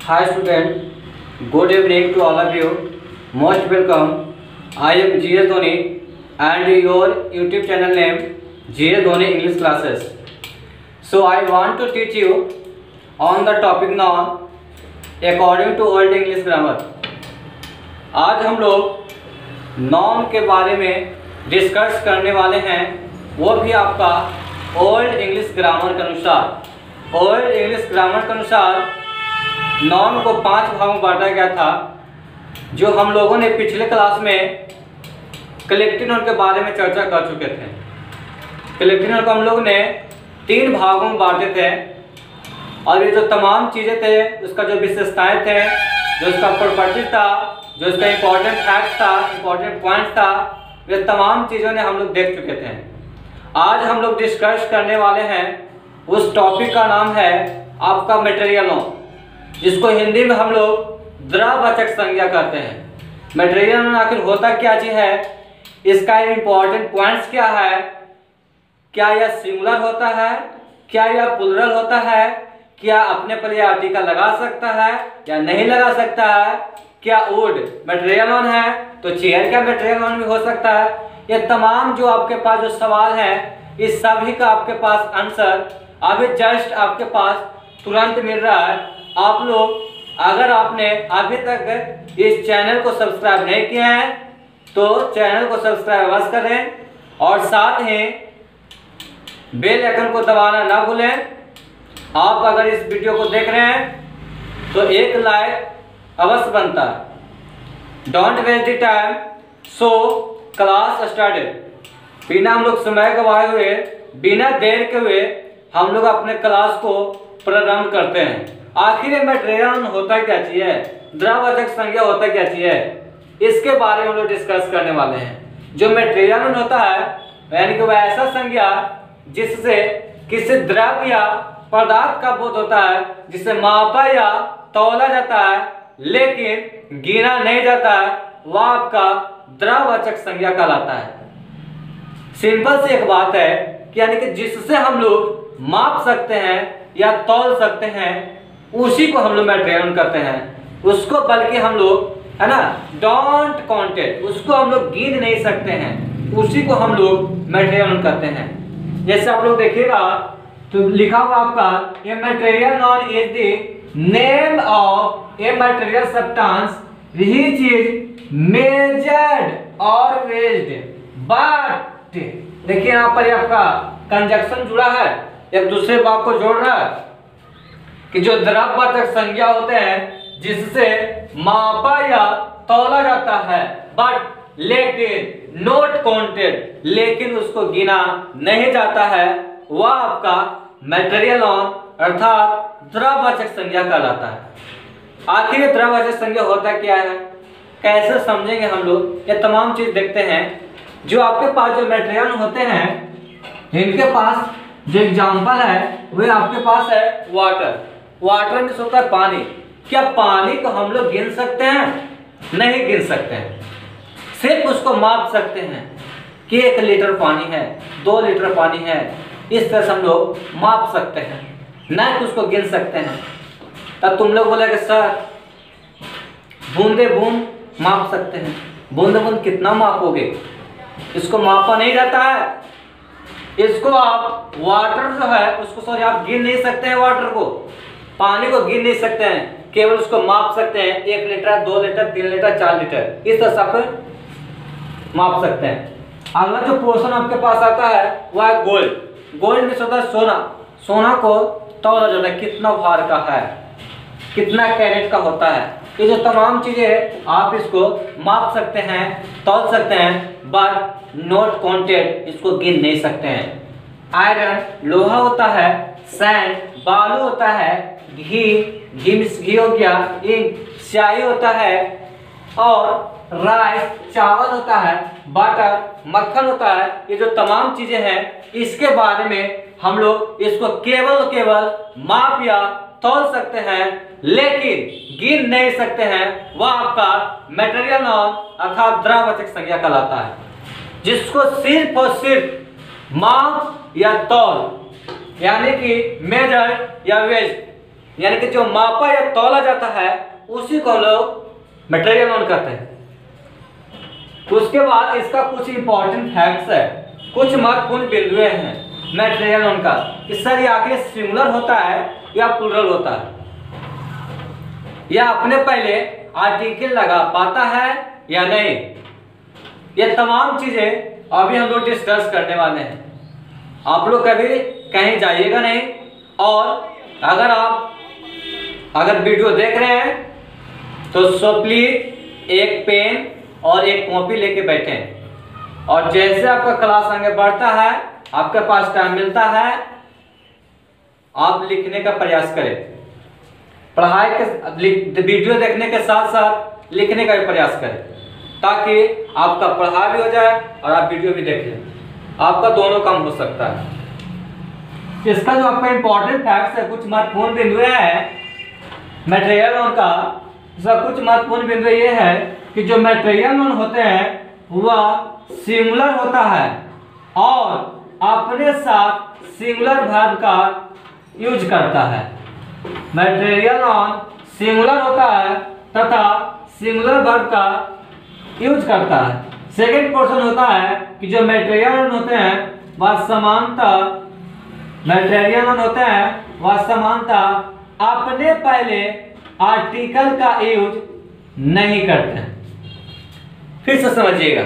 Hi student, good evening to all of you. Most welcome. I am GS Dhoni and your YouTube channel name GS Dhoni English Classes. So I want to teach you on the topic noun according to Old English Grammar. आज हम लोग noun के बारे में discuss करने वाले हैं, वो भी आपका ओल्ड इंग्लिश ग्रामर के अनुसार। ओल्ड इंग्लिश ग्रामर के अनुसार नॉन को 5 भागों में बांटा गया था, जो हम लोगों ने पिछले क्लास में कलेक्टिव नॉन के बारे में चर्चा कर चुके थे। कलेक्टिव नॉन को हम लोग ने 3 भागों में बांटे थे और ये जो तमाम चीज़ें थे, उसका जो विशेषताएं थे, जो उसका प्रॉपर्टी था, जो उसका इम्पोर्टेंट फैक्ट था, इम्पोर्टेंट पॉइंट था, ये तमाम चीज़ों ने हम लोग देख चुके थे। आज हम लोग डिस्कस करने वाले हैं, उस टॉपिक का नाम है आपका मटेरियल नॉन, जिसको हिंदी में हम लोग द्रववाचक संज्ञा कहते हैं। मटेरियल नॉन आखिर होता क्या चीज है, इसका इम्पोर्टेंट पॉइंट्स क्या है, क्या यह सिंगुलर होता है, क्या यह प्लुरल होता है, क्या अपने पर यह आर्टिकल लगा सकता है या नहीं लगा सकता है, क्या वुड मटेरियल नॉन है तो चेयर का मटेरियल नॉन भी हो सकता है। ये तमाम जो आपके पास जो सवाल है, इस सभी का आपके पास आंसर अभी जस्ट आपके पास तुरंत मिल रहा है। आप लोग अगर आपने अभी तक इस चैनल को सब्सक्राइब नहीं किया है तो चैनल को सब्सक्राइब अवश्य करें और साथ ही बेल आइकन को दबाना ना भूलें। आप अगर इस वीडियो को देख रहे हैं तो एक लाइक अवश्य बनता है। Don't waste the time, so class started. बिना हम लोग समय गवाए हुए, बिना देर के हुए हम लोग अपने क्लास को प्रारंभ करते हैं। आखिर मटेरियल होता क्या चीज है, द्रववाचक संज्ञा होता क्या चीज है, इसके बारे में हम लोग डिस्कस करने वाले हैं। जो मटेरियल होता है यानी कि वह ऐसा संज्ञा जिससे किसी द्रव या पदार्थ का बोध होता है, जिसे मापा या तौला जाता है लेकिन गिना नहीं जाता है, वह आपका द्रववाचक संज्ञा कहलाता है। सिंपल सी एक बात है कि यानी कि जिससे हम लोग माप सकते हैं या तौल सकते हैं, उसी को हम लोग मटेरियल कहते हैं। उसको बल्कि हम लोग है ना डोंट काउंटेड, उसको हम लोग गिन नहीं सकते हैं, उसी को हम लोग मटेरियल कहते हैं। जैसे आप लोग देखिएगा तो लिखा हुआ आपका a material non is the name of a material substance which is measured और वेज्ड बट, देखिए यहाँ पर आपका कंजक्शन जुड़ा है, एक दूसरे बात को जोड़ रहा है कि जो द्रववाचक संज्ञा होते हैं जिससे मापा या तौला जाता है, बट लेकिन नोट काउंटेड, लेकिन उसको गिना नहीं जाता है, वह आपका मटेरियल नॉन अर्थात द्रववाचक संज्ञा कहलाता है। आखिर ये द्रववाचक संज्ञा होता क्या है, कैसे समझेंगे हम लोग, ये तमाम चीज देखते हैं। जो आपके पास जो मटेरियल होते हैं, इनके पास जो एग्जाम्पल है वह आपके पास है वाटर। वाटर में होता है पानी। क्या पानी को हम लोग गिन सकते हैं? नहीं गिन सकते हैं, सिर्फ उसको माप सकते हैं कि 1 लीटर पानी है, 2 लीटर पानी है, इस तरह से हम लोग माप सकते हैं, ना कि उसको गिन सकते हैं। तब तुम लोग बोले कि सर बूंदे बूंद माप सकते हैं, बूंदे बूंद कितना मापोगे, इसको मापा नहीं जाता है। इसको आप वाटर जो है उसको सॉरी आप गिन नहीं सकते हैं, वाटर को, पानी को गिन नहीं सकते हैं, केवल उसको माप सकते हैं। 1 लीटर, 2 लीटर, 3 लीटर, 4 लीटर, इस तरह से आप माप सकते हैं। अगला जो पोर्शन आपके पास आता है वह है गोल्ड। गोल्ड में होता है सोना। सोना को तौला जाता है, कितना भार का है, कितना कैरेट का होता है। ये जो तमाम चीजें आप इसको माप सकते हैं, तौल सकते हैं, बट नॉट काउंटेड, इसको गिन नहीं सकते हैं। आयरन लोहा होता है, सैंड बालू होता है, घी हो गया, इंक स्याही होता है, और राइस चावल होता है, बटर मक्खन होता है। ये जो तमाम चीजें हैं, इसके बारे में हम लोग इसको केवल माप या तौल सकते हैं, लेकिन गिन नहीं सकते हैं। वह आपका मटेरियल नॉन अर्थात द्रववाचक संज्ञा कहलाता है, जिसको सिर्फ और सिर्फ माप या तौल यानी कि मेजर या वेज यानी कि जो मापा या तौला जाता है उसी को हम लोग मटेरियल नोन कहते हैं। उसके बाद इसका कुछ इंपॉर्टेंट फैक्ट्स है, कुछ महत्वपूर्ण बिंदुएं हैं मटेरियल नोन का कि सर ये आखिर सिंगुलर होता है या प्लूरल होता है, या अपने पहले आर्टिकल लगा पाता है या नहीं। ये तमाम चीजें अभी हम लोग डिस्कस करने वाले हैं। आप लोग कभी कहीं जाइएगा नहीं, और अगर वीडियो देख रहे हैं तो सो प्लीज एक पेन और एक कॉपी लेके बैठें, और जैसे आपका क्लास आगे बढ़ता है, आपके पास टाइम मिलता है, आप लिखने का प्रयास करें। पढ़ाई के वीडियो देखने के साथ साथ लिखने का भी प्रयास करें, ताकि आपका पढ़ाई भी हो जाए और आप वीडियो भी देख लें। आपका दोनों काम हो सकता है। इसका जो आपका इंपॉर्टेंट फैक्ट्स है, कुछ महत्वपूर्ण बिंदु है मटेरियल नोन का। इसका कुछ महत्वपूर्ण बिंदु ये है कि जो मटेरियल नोन होते हैं वह सिंगुलर होता है और अपने साथ सिंगुलर वर्ब का यूज करता है। मटेरियल नोन सिंगुलर होता है तथा सिंगुलर वर्ब का यूज करता है। सेकंड पोर्शन होता है कि जो मटेरियल नोन होते हैं वह समानता अपने पहले आर्टिकल का यूज नहीं करते हैं। फिर से समझिएगा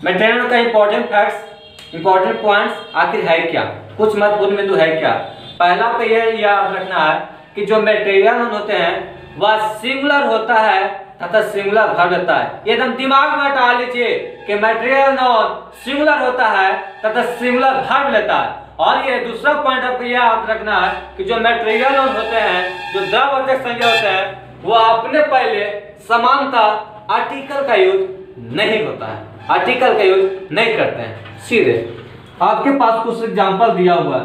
मटेरियल का इंपॉर्टेंट फैक्ट्स, इंपॉर्टेंट पॉइंट्स आखिर है क्या, कुछ महत्वपूर्ण बिंदु है क्या। पहला तो यह याद रखना है कि जो मटेरियल नोन होते हैं वह सिंगुलर होता है तथा सिंगुलर वर्ब लेता है। एकदम दिमाग में डाल लीजिए कि मटेरियल नोन सिंगुलर होता है तथा सिंगुलर वर्ब लेता है। और ये दूसरा पॉइंट आपको याद रखना है कि जो मटेरियल नोन होते हैं, जो द्रववाचक संज्ञा होते हैं, वो अपने पहले समानता आर्टिकल का यूज नहीं होता है, आर्टिकल का यूज नहीं करते हैं। सीधे आपके पास कुछ एग्जांपल दिया हुआ है,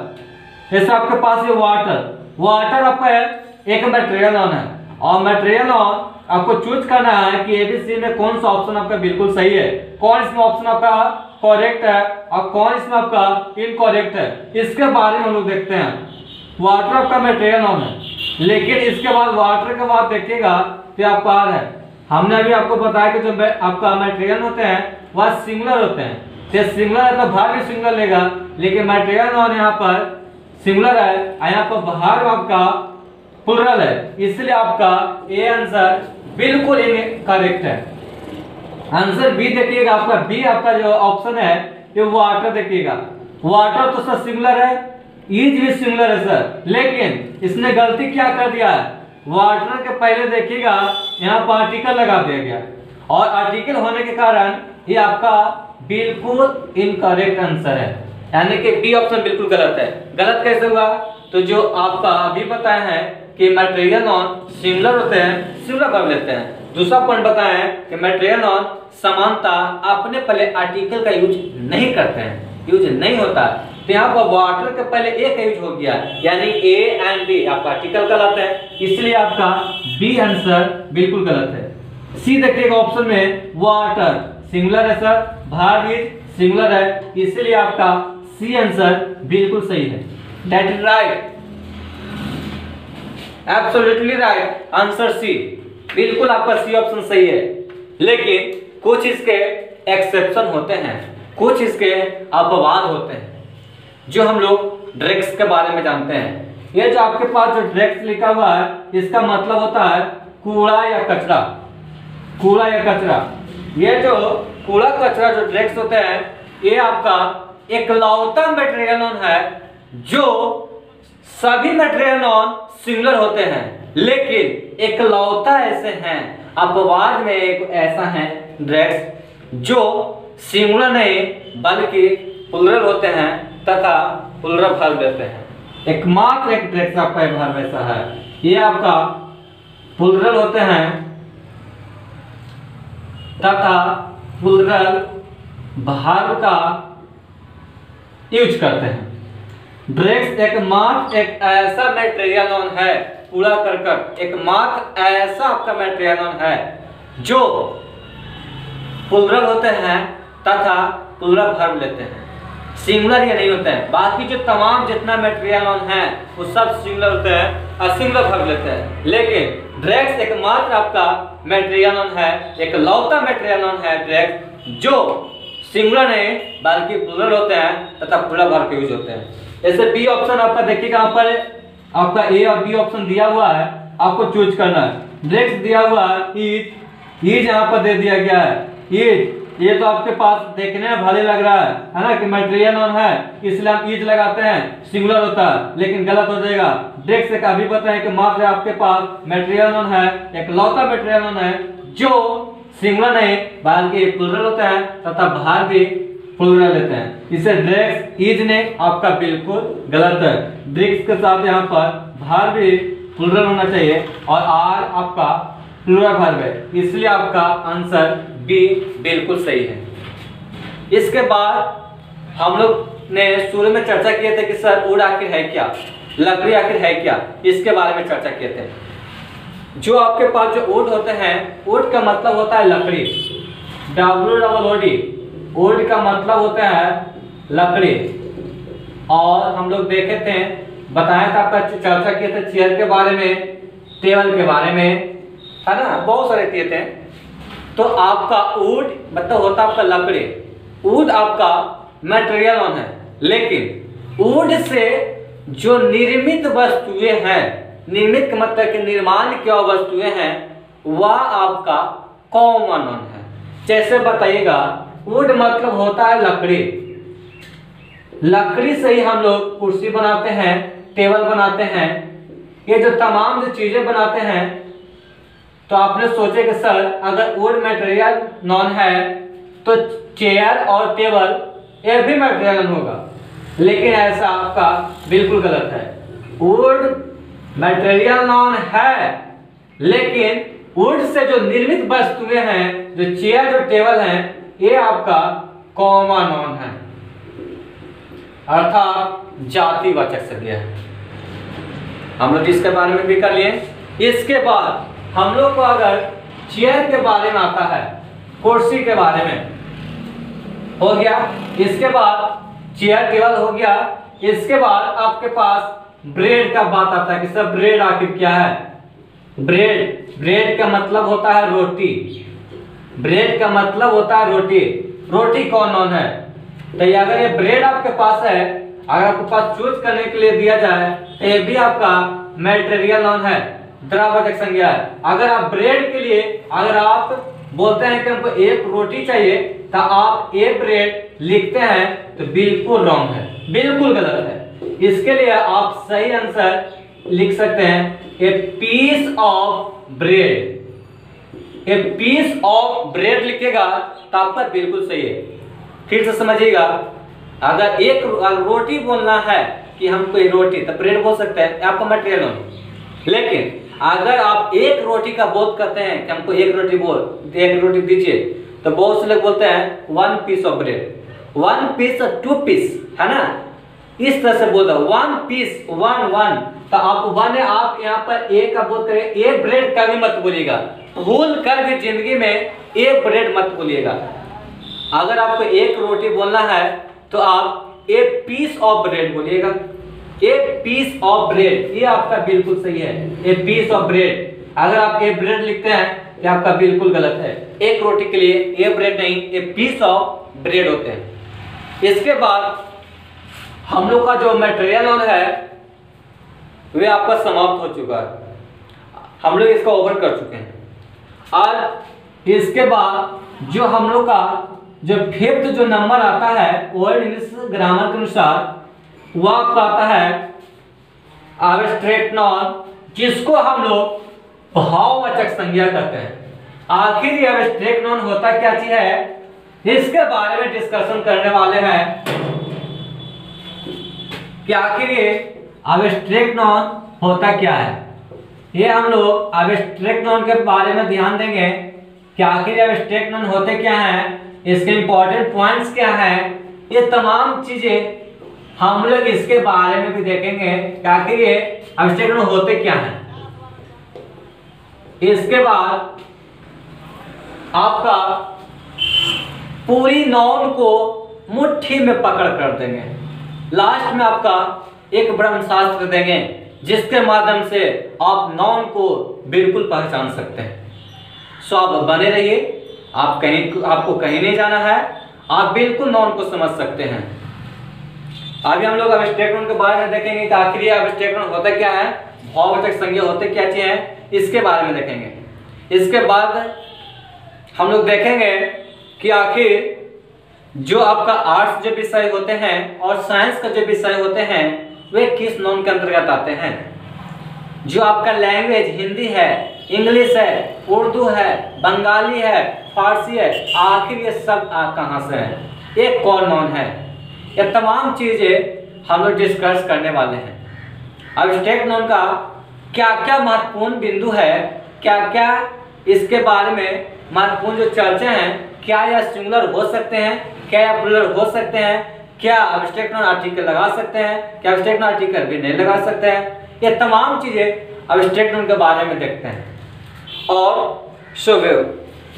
जैसे आपके पास ये वाटर आपका है, एक मटेरियल नोन है, और मटेरियल नोन आपको चूज करना है कि एबीसी में कौन सा ऑप्शन आपका बिल्कुल सही है, कौन इसमें ऑप्शन आपका करेक्ट है और कौन इसमें आपका इनकरेक्ट है। इसके बारे में हम लोग देखते हैं। वाटर आपका मटेरियल नोन है, लेकिन इसके बाद वाटर के बाद देखिएगा तो आपका आर है। हमने अभी आपको बताया कि जो आपका मटेरियल होते हैं वह सिंगुलर होते हैं। तो सिंगुलर है तो भार भी सिंगुलर लेगा, लेकिन मटेरियल नोन यहाँ पर सिंगुलर है, यहाँ पर भार आपका प्लुरल है, इसलिए आपका ए आंसर बिल्कुल इनकरेक्ट है। आंसर बी देखिएगा, आपका बी आपका जो ऑप्शन है ये वाटर देखिएगा। वाटर तो सर सिंगुलर है, इज भी सिंगुलर है सर, लेकिन इसने गलती क्या कर दिया है, वाटर के पहले देखिएगा यहाँ पर आर्टिकल लगा दिया गया, और आर्टिकल होने के कारण ये आपका बिल्कुल इनकरेक्ट आंसर है, यानी कि बी ऑप्शन बिल्कुल गलत है। गलत कैसे हुआ, तो जो आपका अभी बताया है कि मटेरियल नोन सिंगुलर होते हैं, सिंगुलर वर्ब लेते हैं। दूसरा पॉइंट बताया है कि मटेरियल नोन समानता अपने पहले आर्टिकल का यूज नहीं करते हैं, यूज नहीं होता। तो यहाँ पर वाटर के पहले ए का यूज हो गया, यानी ए एंड बी आपका आर्टिकल कहलाते हैं, इसलिए आपका बी आंसर बिल्कुल गलत है। सी देखिएगा ऑप्शन में वाटर सिंगुलर है सर, भार भी सिंगुलर है, इसलिए आपका सी आंसर बिल्कुल सही है। That is right, absolutely right, answer C, बिल्कुल आपका सी ऑप्शन सही है। लेकिन कुछ इसके एक्सेप्शन होते हैं, कुछ इसके अपवाद होते हैं, जो हम लोग ड्रग्स के बारे में जानते हैं। ये जो आपके पास जो ड्रग्स लिखा हुआ है, इसका मतलब होता है कूड़ा या कचरा, कूड़ा या कचरा। ये जो कूड़ा कचरा जो ड्रग्स होते हैं, ये आपका एकलौता मटेरियल नोन है जो सभी मटेरियल नोन सिंगुलर होते हैं, लेकिन एकलौता ऐसे हैं, अपवाद में एक ऐसा है ड्रग्स जो सिंगुलर नहीं बल्कि प्लुरल होते हैं तथा प्लुरल वर्ब देते हैं। एकमात्र एक ड्रग्स आपका वर्ब ऐसा है, ये आपका प्लुरल होते हैं तथा प्लुरल वर्ब का यूज करते हैं। ड्रग्स एकमात्र एक ऐसा मटेरियल नोन है, कूड़ा करकट एकमात्र ऐसा आपका मटेरियल नोन है जो प्लुरल होते हैं तथा प्लुरल वर्ब लेते हैं। सिंगुलर ये नहीं होता है। बाकी जो तमाम जितना मेटेरियल नाउन है वो सब सिंगुलर होते हैं और सिंगुलर वर्ब लेते हैं। लेकिन ड्रैग्स एकमात्र आपका मेटेरियल नाउन है, एक लौता मेटेरियल नाउन है ड्रैग्स, जो सिंगुलर नहीं बल्कि प्लूरल होते हैं तथा प्लूरल वर्ब के यूज होते हैं। जैसे बी ऑप्शन आपका देखिएगा, यहाँ पर आपका ए और बी ऑप्शन दिया हुआ है, आपको चूज करना है। ड्रैग्स दिया हुआ है ईट, ईट यहाँ पर दे दिया गया है ईट, ये तो आपके पास देखने में भले लग रहा है ना कि मटेरियल नाउन है इसलिए हम ईट लगाते हैं, सिंगुलर होता है, लेकिन गलत हो जाएगा। ड्रैग्स से अभी पता है कि मात्र आपके पास मटेरियल नाउन है, एक लौता मटेरियल नाउन है जो सिंगुलर नहीं बल्कि प्लूरल होता है तथा भार भी प्लूरल लेते हैं। इसे ड्रैग्स ईज ने आपका बिल्कुल गलत है। ड्रैग्स के साथ यहाँ पर भार भी प्लूरल होना चाहिए और आर आपका प्लूरल वर्ब है, इसलिए आपका आंसर बी बिल्कुल सही है। इसके बाद हम लोग ने शुरू में चर्चा किए थे कि सर वुड आखिर है क्या, लकड़ी आखिर है क्या, इसके बारे में चर्चा किए थे। जो आपके पास जो वुड होते हैं, वुड का मतलब होता है लकड़ी, WOOD, वुड का मतलब होता है लकड़ी। और हम लोग देखे थे, बताया था, आपका चर्चा किए थे चेयर के बारे में, टेबल के बारे में, है ना, बहुत सारे किए थे। तो आपका वुड मतलब होता है आपका लकड़ी, वुड आपका मटेरियल नाउन है, लेकिन वुड से जो निर्मित वस्तुएं हैं, निर्मित का मतलब कि निर्माण क्या वस्तुएं हैं, वह आपका कॉमन नाउन है। जैसे बताइएगा, वुड मतलब होता है लकड़ी, लकड़ी से ही हम लोग कुर्सी बनाते हैं, टेबल बनाते हैं, ये जो तमाम जो चीजें बनाते हैं। तो आपने सोचे कि सर अगर वुड मटेरियल नाउन है तो चेयर और टेबल ये भी मटेरियल होगा, लेकिन ऐसा आपका बिल्कुल गलत है। वुड मटेरियल नाउन है, लेकिन वुड से जो निर्मित वस्तुएं हैं, जो चेयर जो टेबल हैं, ये आपका कॉमन नाउन है, अर्थात जातिवाचक संज्ञा है। हम लोग इसके बारे में भी कर लिए। इसके बाद हम लोग को अगर चेयर के बारे में आता है, कुर्सी के बारे में हो गया, इसके बाद चेयर टेबल हो गया, इसके बाद आपके पास ब्रेड का बात आता है कि सर ब्रेड आखिर क्या है। ब्रेड, ब्रेड का मतलब होता है रोटी, ब्रेड का मतलब होता है रोटी, रोटी कौन नाउन है। तो अगर ये ब्रेड आपके पास है, अगर आपके पास चूज करने के लिए दिया जाए तो ये भी आपका मटेरियल नाउन है, द्रववाचक संज्ञा है। अगर आप ब्रेड के लिए अगर आप बोलते हैं कि हमको एक रोटी चाहिए तो आप एक ब्रेड लिखते हैं तो बिल्कुल रॉन्ग है, बिल्कुल गलत है। इसके लिए आप सही आंसर लिख सकते हैं a piece of bread, a piece of bread लिखेगा तो आपका बिल्कुल सही है। फिर से समझिएगा, अगर एक रोटी बोलना है कि हमको एक रोटी, तो ब्रेड बोल सकते हैं, आपका मटेरियल नाउन। लेकिन अगर आप एक रोटी का बोध करते हैं कि हमको एक रोटी दीजिए, तो बहुत से लोग बोलते हैं 1 पीस ऑफ ब्रेड, 1 पीस और 2 पीस, है ना, इस तरह से बोलता है 1 पीस, 1 तो आप 1 है, आप यहाँ पर एक का बोध करें, एक ब्रेड का भी मत बोलिएगा, भूल कर भी जिंदगी में एक ब्रेड मत बोलिएगा। अगर आपको एक रोटी बोलना है तो आप एक पीस ऑफ ब्रेड बोलिएगा, एक पीस ऑफ ब्रेड, ये आपका बिल्कुल सही है, एक पीस ऑफ ब्रेड। अगर आप एक ब्रेड लिखते हैं तो आपका बिल्कुल गलत है, एक रोटी के लिए एक ब्रेड नहीं, एक पीस ऑफ ब्रेड होते हैं। इसके बाद हम लोग का जो मटेरियल नाउन है वे आपका समाप्त हो चुका है, हम लोग इसका ओवर कर चुके हैं। और इसके बाद जो हम लोग का जो 5th जो नंबर आता है वर्ल्ड इंग्लिश ग्रामर के अनुसार, वह आपका आता है एब्स्ट्रैक्ट नाउन, जिसको हम लोग भाववाचक संज्ञा कहते हैं। आखिर ये एब्स्ट्रैक्ट नाउन होता क्या चीज है, इसके बारे में डिस्कशन करने वाले हैं कि आखिर ये एब्स्ट्रैक्ट नाउन होता क्या है। ये हम लोग एब्स्ट्रैक्ट नाउन के बारे में ध्यान देंगे कि आखिर एब्स्ट्रैक्ट नाउन होते क्या हैं, इसके इंपॉर्टेंट पॉइंट्स क्या हैं, ये तमाम चीजें हम लोग इसके बारे में भी देखेंगे कि आखिर ये एब्स्ट्रैक्ट नाउन होते क्या हैं। इसके बाद आपका पूरी नाउन को मुट्ठी में पकड़ कर देंगे। लास्ट में आपका एक ब्रह्मशास्त्र देंगे जिसके माध्यम से आप नाउन को बिल्कुल पहचान सकते हैं। सो आप बने रहिए, आपको कहीं नहीं जाना है, आप बिल्कुल नाउन को समझ सकते हैं। अभी हम लोग अब्स्ट्रैक्ट नाउन के बारे में देखेंगे कि आखिर अब्स्ट्रैक्ट नाउन होता क्या है, भाववाचक संज्ञा होते क्या चीज है, इसके बारे में देखेंगे। इसके बाद हम लोग देखेंगे कि आखिर जो आपका आर्ट्स जो विषय होते हैं और साइंस का जो विषय होते हैं वे किस नाउन के अंतर्गत आते हैं। जो आपका लैंग्वेज हिंदी है, इंग्लिश है, उर्दू है, बंगाली है, फारसी है, आखिर ये सब कहाँ से है, ये कौन नाउन है, ये तमाम चीजें हम लोग डिस्कस करने वाले हैं। अब्स्ट्रैक्ट नाउन का क्या क्या महत्वपूर्ण बिंदु है, क्या क्या इसके बारे में महत्वपूर्ण जो चर्चा हैं, क्या यह सिंगुलर हो सकते हैं, क्या यह प्लूरल हो सकते हैं, क्या अब्स्ट्रैक्ट नाउन आर्टिकल लगा सकते हैं, क्या अब्स्ट्रैक्ट नाउन आर्टिकल भी नहीं लगा सकते हैं, ये तमाम चीजें अब्स्ट्रैक्ट नाउन के बारे में देखते हैं। और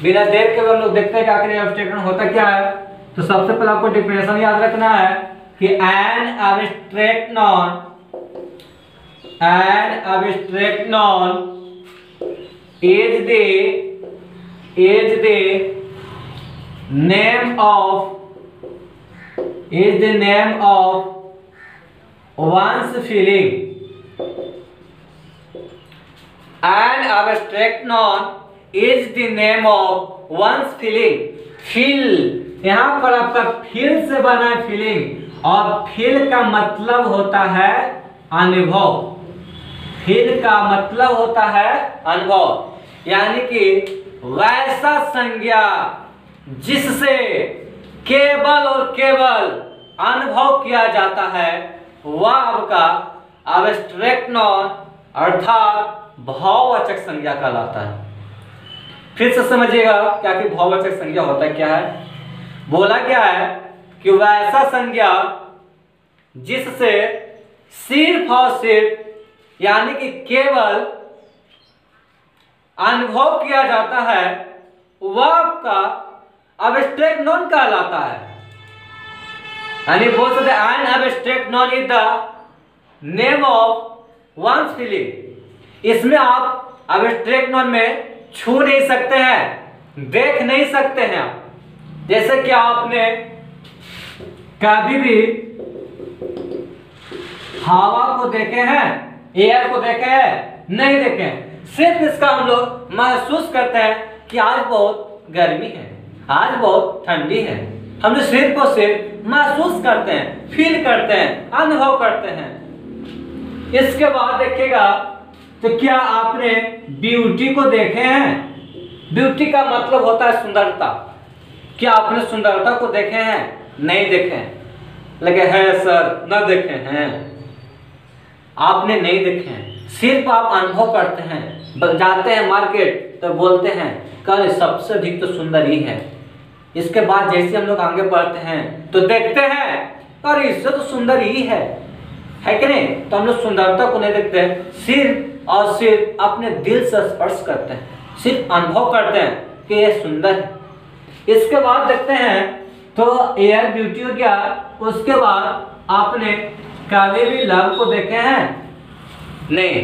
बिना देर के हम लोग देखते हैं कि आखिर अब्स्ट्रैक्ट नाउन होता क्या है। तो सबसे पहले आपको डेफिनेशन याद रखना है कि an abstract noun is the name of one's feeling. An abstract noun is the name of one's feeling. Feel, यहाँ पर आपका फील से बना है फीलिंग, और फील का मतलब होता है अनुभव। फील का मतलब होता है अनुभव, यानी कि वैसा संज्ञा जिससे केवल और केवल अनुभव किया जाता है वह आपका अब्स्ट्रैक्ट नाउन अर्थात भाववाचक संज्ञा कहलाता है। फिर से समझिएगा क्या कि भाववाचक संज्ञा होता क्या है। बोला क्या है कि वैसा संज्ञा जिससे सिर्फ और सिर्फ यानी कि केवल अनुभव किया जाता है वह आपका अब्स्ट्रैक्ट नाउन कहलाता है। यानी बोल सकते हैं an abstract noun is the name of one's feeling. इसमें आप अब्स्ट्रैक्ट नाउन में छू नहीं सकते हैं, देख नहीं सकते हैं आप। जैसे कि आपने कभी भी हवा को देखे हैं, एयर को देखे हैं, नहीं देखे हैं। सिर्फ इसका हम लोग महसूस करते हैं कि आज बहुत गर्मी है, आज बहुत ठंडी है। हम लोग सिर्फ और सिर्फ महसूस करते हैं, फील करते हैं, अनुभव करते हैं। इसके बाद देखिएगा तो क्या आपने ब्यूटी को देखे हैं। ब्यूटी का मतलब होता है सुंदरता। क्या आपने सुंदरता को देखे हैं? नहीं देखे हैं। लगे है सर न देखे हैं, आपने नहीं देखे हैं, सिर्फ आप अनुभव करते हैं। जाते हैं मार्केट तो बोलते हैं कल सबसे अधिक तो सुंदर ही है। इसके बाद जैसे हम लोग आगे बढ़ते हैं तो देखते हैं अरे इससे तो सुंदर ही है कि नहीं। तो हम लोग सुंदरता को नहीं देखते हैं, सिर्फ और सिर्फ अपने दिल से स्पर्श करते हैं, सिर्फ अनुभव करते हैं कि ये सुंदर है। इसके बाद देखते हैं तो एयर ब्यूटी हो गया। उसके बाद आपने कभी भी लव को देखे हैं? नहीं,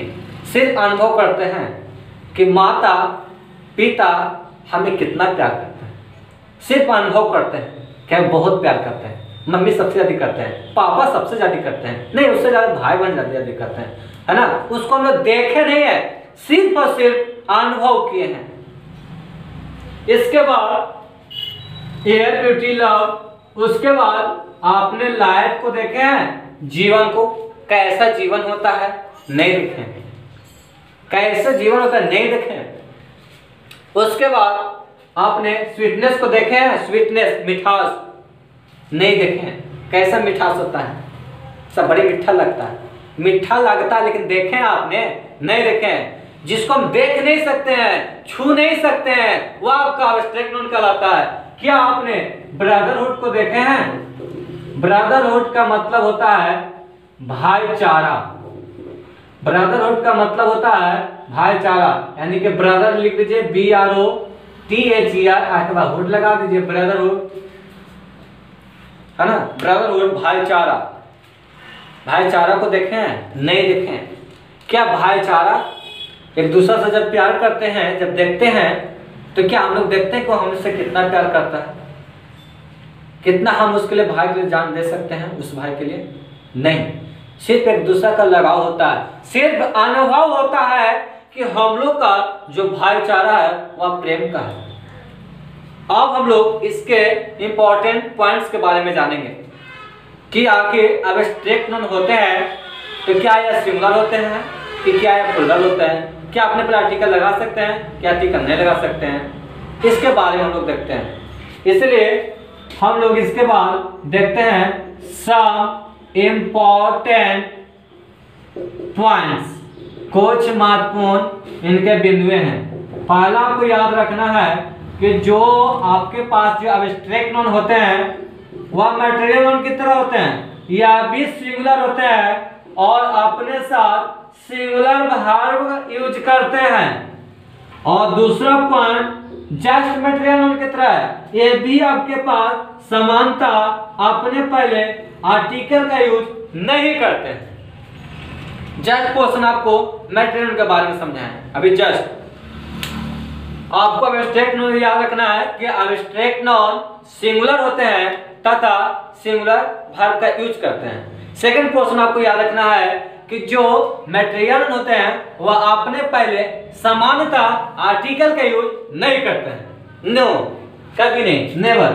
सिर्फ अनुभव करते हैं कि माता पिता हमें कितना प्यार करते हैं। सिर्फ अनुभव करते हैं कि हम बहुत प्यार करते हैं, मम्मी सबसे ज्यादा करते हैं, पापा सबसे ज्यादा करते हैं, नहीं उससे ज्यादा भाई बहन ज्यादा करते हैं, है ना। उसको हम लोग देखे नहीं है, सिर्फ और सिर्फ अनुभव किए हैं। इसके बाद एयर ब्यूटी लव। उसके बाद आपने लाइफ को देखे हैं, जीवन को, कैसा जीवन होता है नहीं देखे, कैसे जीवन होता है नहीं देखे। उसके बाद आपने स्वीटनेस को देखे हैं, स्वीटनेस मिठास नहीं देखे हैं, कैसा मिठास होता है, सब बड़ी मीठा लगता है, मीठा लगता है, लेकिन देखे आपने नहीं देखे हैं। जिसको हम देख नहीं सकते हैं, छू नहीं सकते हैं, वो आपका अब्स्ट्रैक्ट नाउन कहलाता है। क्या आपने ब्रदरहुड को देखे हैं? ब्रदरहुड का मतलब होता है भाईचारा। ब्रदरहुड का मतलब होता है भाईचारा, यानी कि ब्रदर लिख दीजिए BROTHER, के बाद हुड लगा दीजिए ब्रदरहुड। है ना। ब्रदरहुड भाईचारा, भाईचारा को देखे हैं? नहीं देखे हैं। क्या भाईचारा, एक दूसरे से जब प्यार करते हैं, जब देखते हैं, तो क्या हम लोग देखते हैं कि वो हमसे कितना प्यार करता है, कितना हम उसके लिए, भाई के लिए जान दे सकते हैं उस भाई के लिए? नहीं, सिर्फ एक दूसरे का लगाव होता है, सिर्फ अनुभव होता है कि हम लोग का जो भाईचारा है वह प्रेम का है। अब हम लोग इसके इंपॉर्टेंट पॉइंट्स के बारे में जानेंगे कि आखिर एब्स्ट्रैक्ट नाउन होते हैं तो क्या यह सिंगुलर होते हैं कि क्या यह प्लूरल होते हैं, क्या अपने पर आर्टिकल लगा सकते हैं, क्या आर्टिकल नहीं लगा सकते हैं, इसके बारे में हम लोग देखते हैं। इसलिए हम लोग इसके बाद देखते हैं सम इम्पोर्टेंट पॉइंट्स, कुछ महत्वपूर्ण इनके बिंदुए हैं। पहला आपको याद रखना है कि जो आपके पास जो एब्स्ट्रैक्ट नाउन होते हैं वह मैटेरियल नाउन की तरह होते हैं, यह भी सिंगुलर होते हैं और अपने साथ सिंगुलर वर्ब यूज करते हैं। और दूसरा पॉइंट जस्ट मैटेरियल नाउन की तरह है, ये भी आपके पास समानता अपने पहले आर्टिकल का यूज नहीं करते हैं। जस्ट पोर्शन आपको मैटेरियल के बारे में समझाएं। अभी जस्ट आपको एब्स्ट्रैक्ट नाउन याद रखना है कि एब्स्ट्रैक्ट नाउन सिंगुलर होते हैं तथा सिंगुलर वर्ब का यूज करते हैं। सेकंड पोर्शन आपको याद रखना है कि जो मैटेरियल होते हैं वह अपने पहले समानता आर्टिकल का यूज नहीं करते हैं। नो, कभी नहीं, नेवर।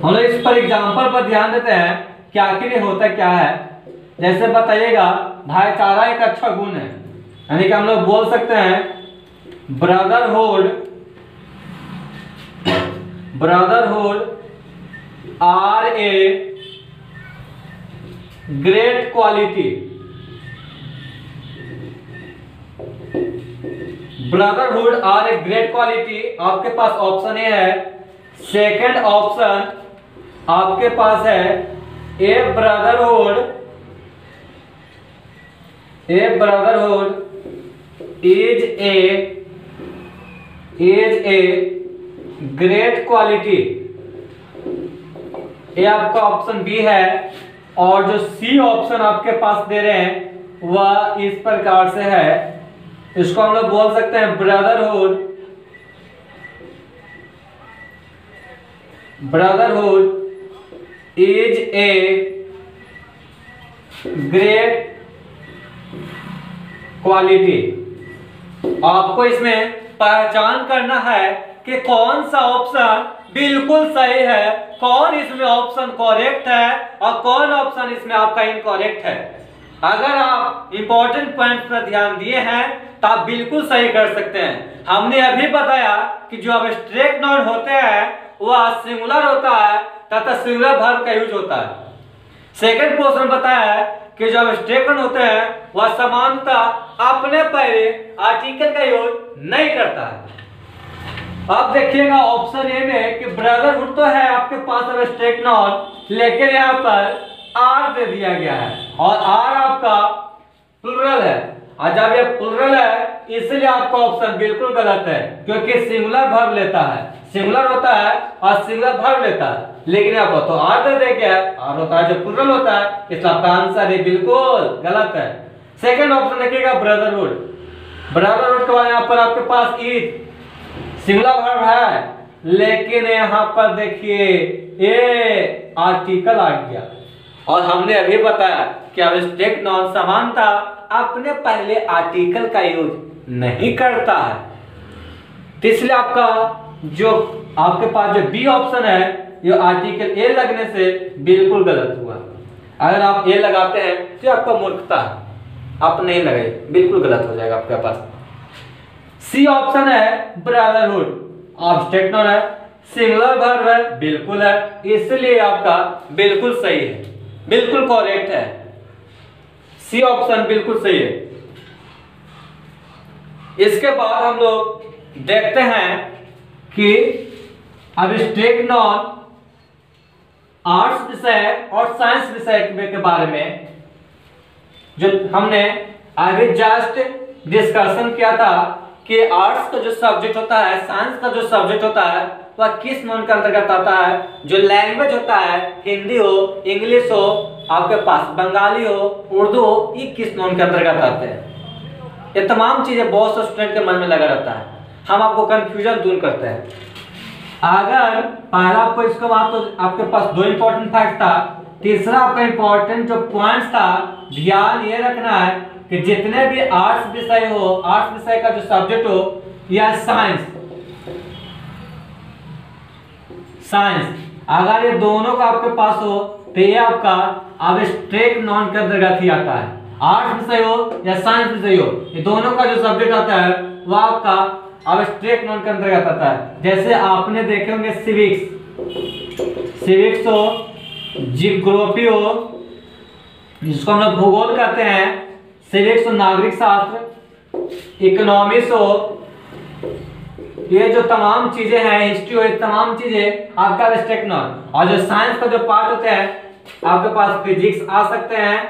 हम लोग इस पर एग्जांपल पर ध्यान देते हैं कि आखिर ये होता क्या है। जैसे बताइएगा, भाईचारा एक अच्छा गुण है, यानी कि हम लोग बोल सकते हैं brotherhood are a great quality। Brotherhood are a great quality, आपके पास ऑप्शन ए है। सेकंड ऑप्शन आपके पास है a brotherhood is a great quality, ये आपका ऑप्शन बी है। और जो सी ऑप्शन आपके पास दे रहे हैं वह इस प्रकार से है, इसको हम लोग बोल सकते हैं brotherhood is a great quality. आपको इसमें पहचान करना है कि कौन सा ऑप्शन बिल्कुल सही है, कौन इसमें ऑप्शन करेक्ट है और कौन ऑप्शन इसमें आपका इनकरेक्ट है। अगर आप इंपॉर्टेंट पॉइंट पर ध्यान दिए हैं तो आप बिल्कुल सही कर सकते हैं। हमने अभी बताया कि जो एब्स्ट्रैक्ट नाउन होते हैं वह सिंगुलर होता है तथा सिंगुलर वर्ब का यूज होता है। सेकंड पोर्शन बताया है कि जो एब्स्ट्रैक्ट नाउन होते हैं वह समानता अपने पहले आर्टिकल का यूज नहीं करता है। अब देखिएगा ऑप्शन ए में कि ब्रदरहुड तो है आपके पास एब्स्ट्रैक्ट नाउन, लेकिन यहाँ पर आर दे दिया गया है और आर आपका प्लूरल है। और जब ये प्लूरल है इसलिए आपका ऑप्शन बिल्कुल गलत है, क्योंकि सिंगुलर वर्ब लेता है, सिंगुलर होता है और सिंगुलर वर्ब लेता है। लेकिन आपको तो आर दे दिया गया है, आर होता है जो प्लूरल होता है, इसलिए आपका आंसर ये बिल्कुल गलत है। सेकंड ऑप्शन देखिएगा ब्रदरहुड के बाद यहाँ पर आपके पास इज सिंगुलर वर्ब है, लेकिन यहाँ पर देखिए ये आर्टिकल आ गया और हमने अभी बताया कि एब्स्ट्रैक्ट नाउन समानता अपने पहले आर्टिकल का यूज नहीं करता है। तो इसलिए आपका जो आपके पास जो बी ऑप्शन है ये आर्टिकल ए लगने से बिल्कुल गलत हुआ। अगर आप ए लगाते हैं तो आपका मूर्खता है, आप नहीं लगाए, बिल्कुल गलत हो जाएगा आपके पास। सी ऑप्शन है ब्रदरहुड, एब्स्ट्रैक्ट नाउन है, सिंगुलर वर्ब है, बिल्कुल है, इसलिए आपका बिल्कुल सही है, बिल्कुल करेक्ट है। सी ऑप्शन बिल्कुल सही है। इसके बाद हम लोग देखते हैं कि एब्स्ट्रैक्ट नाउन आर्ट्स विषय और साइंस विषय के बारे में जो हमने अभी जस्ट डिस्कशन किया था कि आर्ट्स का जो सब्जेक्ट होता है, साइंस का जो सब्जेक्ट होता है वह किस नॉन के अंतर्गत आता है? जो लैंग्वेज होता है, हिंदी हो, इंग्लिश हो, आपके पास बंगाली हो, उर्दू हो, ये किस नॉन के अंतर्गत आते हैं? ये तमाम चीजें बहुत से स्टूडेंट के मन में लगा रहता है, हम आपको कंफ्यूजन दूर करते हैं। अगर पहला आपको इसके बाद तो आपके पास 2 इंपॉर्टेंट फैक्ट था, तीसरा आपका इंपॉर्टेंट जो पॉइंट्स था, ध्यान ये रखना है कि जितने भी आर्ट्स विषय हो, आर्ट्स विषय का जो सब्जेक्ट हो या साइंस, अगर ये दोनों का आपके पास हो तो ये आपका अब्स्ट्रैक्ट नॉन के अंतर्गत ही आता है। आर्ट्स विषय हो या साइंस विषय हो, ये दोनों का जो सब्जेक्ट आता है वह आपका अब्स्ट्रैक्ट नॉन के अंतर्गत आता है। जैसे आपने देखे होंगे सिविक्स हो, जियोग्राफी हो, जिसको हम लोग भूगोल कहते हैं, सिविक्स हो नागरिक शास्त्र, इकोनॉमिक्स हो, ये जो तमाम चीजें हैं, हिस्ट्री हो, ये तमाम चीजें आपका अब्स्ट्रैक्ट नॉन। और जो साइंस का जो पार्ट होता है आपके पास फिजिक्स आ सकते हैं,